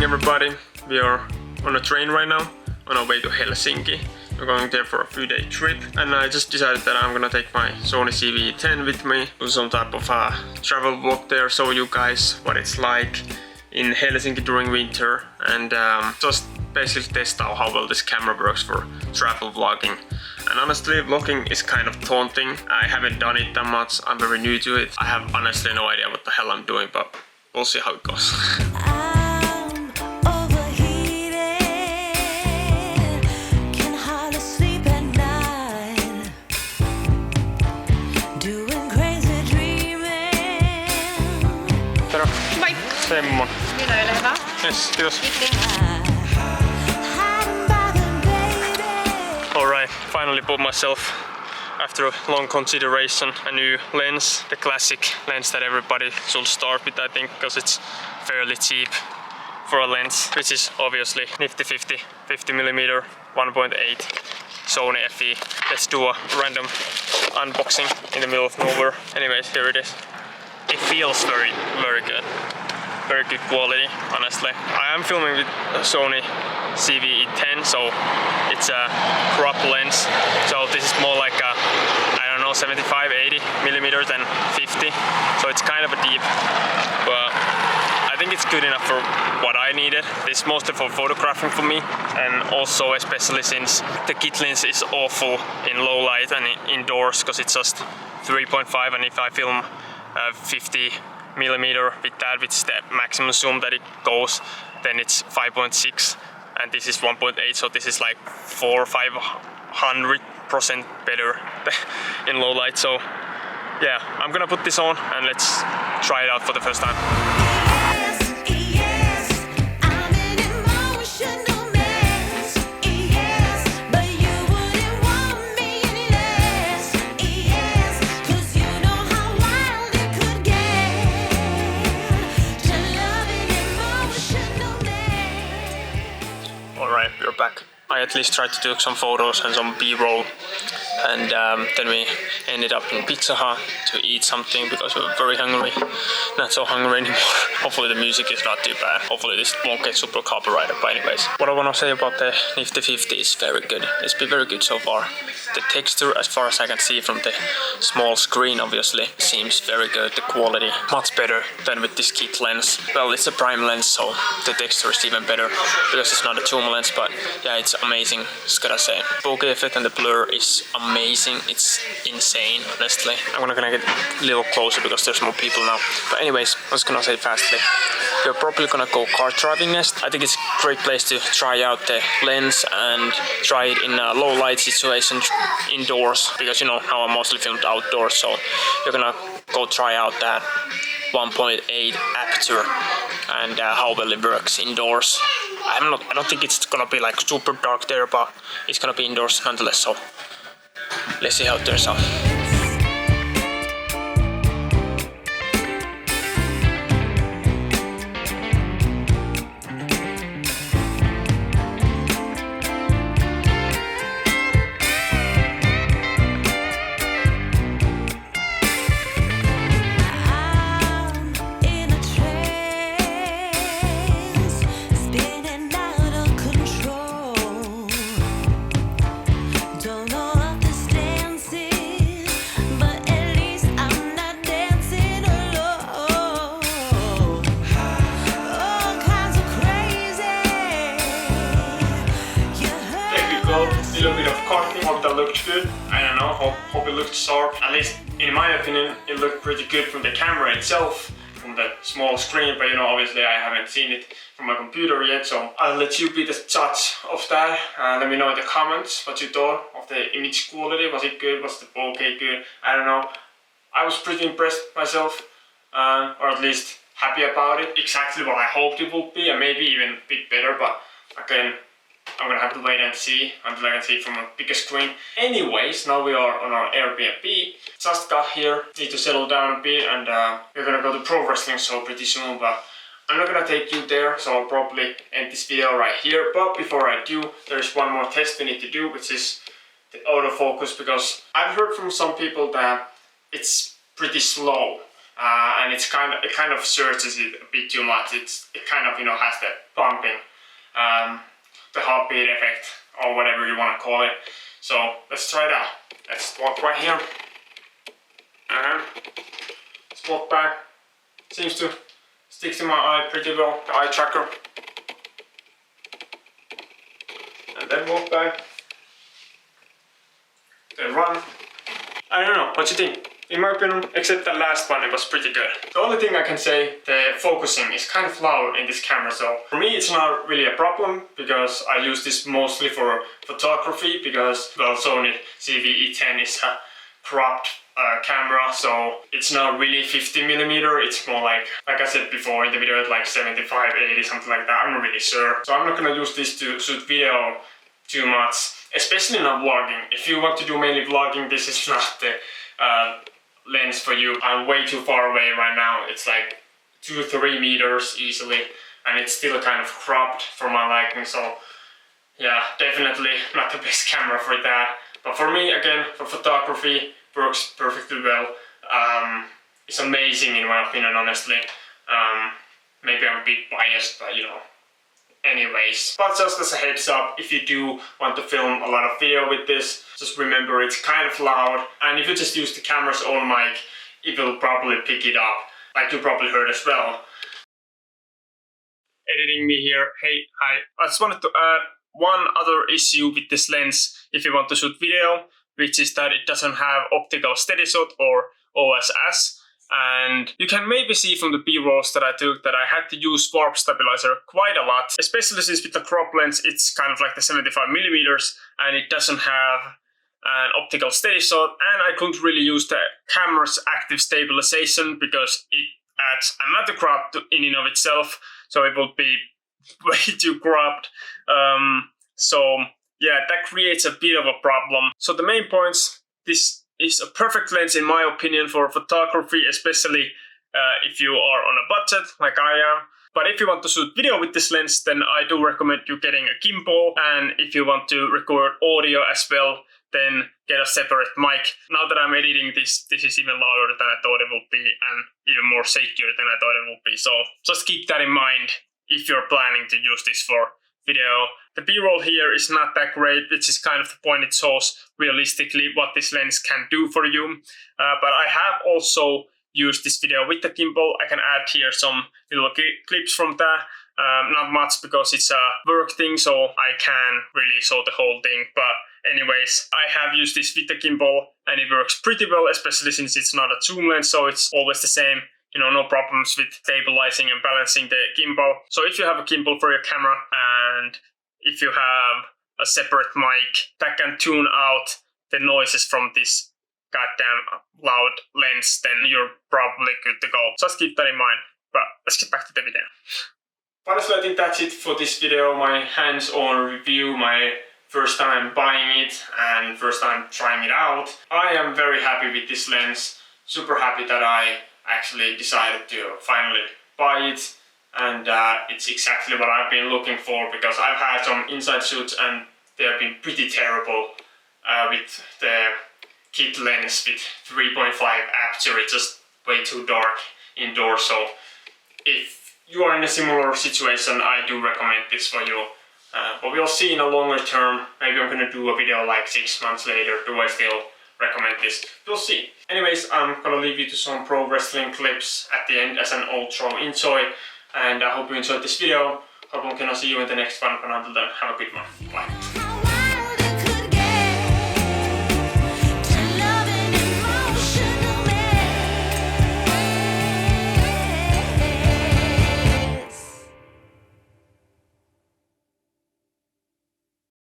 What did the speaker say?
everybody, we are on a train right now on our way to Helsinki. We're going there for a few-day trip, and I just decided that I'm gonna take my Sony ZV E10 with me, do some type of travel vlog there, show you guys what it's like in Helsinki during winter, and just basically test out how well this camera works for travel vlogging. And honestly, vlogging is kind of daunting. I haven't done it that much, I'm very new to it. I have honestly no idea what the hell I'm doing, but we'll see how it goes. Moi! Semmo. Minöille hyvä. Yes, kiitos. Kiitti. Alright, finally bought myself, after a long consideration, a new lens. The classic lens that everybody should start with, I think, because it's fairly cheap for a lens, which is obviously Nifty 50, 50mm, 1.8 Sony FE. Let's do a random unboxing in the middle of nowhere. Anyways, here it is. It feels very good. Very good quality, honestly. I am filming with Sony ZV E10, so it's a crop lens. So this is more like a, I don't know, 75-80mm than 50. So it's kind of a deep, but I think it's good enough for what I needed. It's mostly for photographing for me, and also especially since the kit lens is awful in low light and indoors, because it's just 3.5, and if I film 50mm with that, which is the maximum zoom that it goes, then it's 5.6, and this is 1.8, so this is like 400-500% better in low light. So yeah, I'm gonna put this on and let's try it out for the first time. Alright, we're back. I at least tried to do some photos and some B-roll, and then we ended up in Pizza Hut to eat something because we were very hungry. Not so hungry anymore. Hopefully the music is not too bad. Hopefully this won't get super copyrighted, but anyways. What I want to say about the Nifty 50 is very good. It's been very good so far. The texture, as far as I can see from the small screen, obviously, seems very good. The quality, much better than with this kit lens. Well, it's a prime lens, so the texture is even better because it's not a zoom lens, but yeah, it's amazing, just gotta say. Bokeh effect and the blur is amazing. It's insane, honestly. I'm gonna get a little closer because there's more people now. But anyways, I was gonna say fastly, we're probably gonna go car driving next. I think it's a great place to try out the lens and try it in a low light situation indoors, because you know how I mostly filmed outdoors, so we're gonna go try out that 1.8 aperture and how well it works indoors. I don't think it's gonna be like super dark there, but it's gonna be indoors nonetheless, so let's see how it turns out. A little bit of carting, hope that looked good. I don't know, hope it looked sharp. At least in my opinion, it looked pretty good from the camera itself, from the small screen, but you know, obviously I haven't seen it from my computer yet, so I'll let you be the judge of that. Let me know in the comments what you thought of the image quality. Was it good? Was the bokeh good? I don't know. I was pretty impressed myself, or at least happy about it. Exactly what I hoped it would be, and maybe even a bit better, but again, I'm gonna have to wait and see until I can see it from a bigger screen. Anyways, now we are on our Airbnb. Just got here, need to settle down a bit, and we're gonna go to pro wrestling so pretty soon, but I'm not gonna take you there, so I'll probably end this video right here. But before I do, there's one more test we need to do, which is the autofocus, because I've heard from some people that it's pretty slow and it kind of surges it a bit too much. It kind of has that bumping, the heartbeat effect or whatever you want to call it. So let's try that. Let's walk right here. Let's walk back. Seems to stick to my eye pretty well, the eye tracker. And then walk back. Then run. I don't know, what you think? In my opinion, except the last one, it was pretty good. The only thing I can say, the focusing is kind of loud in this camera, so for me it's not really a problem, because I use this mostly for photography, because, well, Sony ZV E10 is a cropped camera, so it's not really 50mm, it's more like I said before in the video, it's like 75, 80, something like that, I'm not really sure. So I'm not gonna use this to shoot video too much, especially not vlogging. If you want to do mainly vlogging, this is not the lens for you. I'm way too far away right now. It's like 2-3 meters easily, and it's still kind of cropped for my liking, so yeah, definitely not the best camera for that. But for me, again, for photography, works perfectly well. It's amazing in my opinion, honestly. Maybe I'm a bit biased, but anyways. But just as a heads up, if you do want to film a lot of video with this, just remember it's kind of loud, and if you just use the camera's own mic, it will probably pick it up, like you probably heard as well. Editing me here. Hey, hi. I just wanted to add one other issue with this lens if you want to shoot video, which is that it doesn't have optical steady shot or OSS. And you can maybe see from the B-rolls that I took that I had to use warp stabilizer quite a lot, especially since with the crop lens it's kind of like the 75mm and it doesn't have an optical steady shot, and I couldn't really use the camera's active stabilization because it adds another crop in and of itself, so it would be way too cropped. So yeah, that creates a bit of a problem. So the main points, this is a perfect lens in my opinion for photography, especially if you are on a budget like I am. But if you want to shoot video with this lens, then I do recommend you getting a gimbal, and if you want to record audio as well, then get a separate mic. Now that I'm editing this is even louder than I thought it would be, and even more shakier than I thought it would be. So just keep that in mind if you're planning to use this for video. The B-roll here is not that great, which is kind of the point. It shows realistically what this lens can do for you. But I have also used this video with the gimbal. I can add here some little clips from that. Not much because it's a work thing, so I can really show the whole thing. But anyways, I have used this with the gimbal and it works pretty well, especially since it's not a zoom lens, so it's always the same. No problems with stabilizing and balancing the gimbal. So if you have a gimbal for your camera and if you have a separate mic that can tune out the noises from this goddamn loud lens, then you're probably good to go. Just keep that in mind. But let's get back to the video. Honestly, I think that's it for this video. My hands-on review, my first time buying it and first time trying it out. I am very happy with this lens. Super happy that I actually decided to finally buy it, and it's exactly what I've been looking for, because I've had some inside shoots and they have been pretty terrible with the kit lens with 3.5 aperture. It's just way too dark indoors, so if you are in a similar situation, I do recommend this for you. But we'll see in a longer term. Maybe I'm gonna do a video like 6 months later. Do I still recommend this? We'll see. Anyways, I'm gonna leave you to some pro wrestling clips at the end as an outro. Enjoy, and I hope you enjoyed this video. Hope I'm gonna see you in the next one, but until then, have a good one. Bye.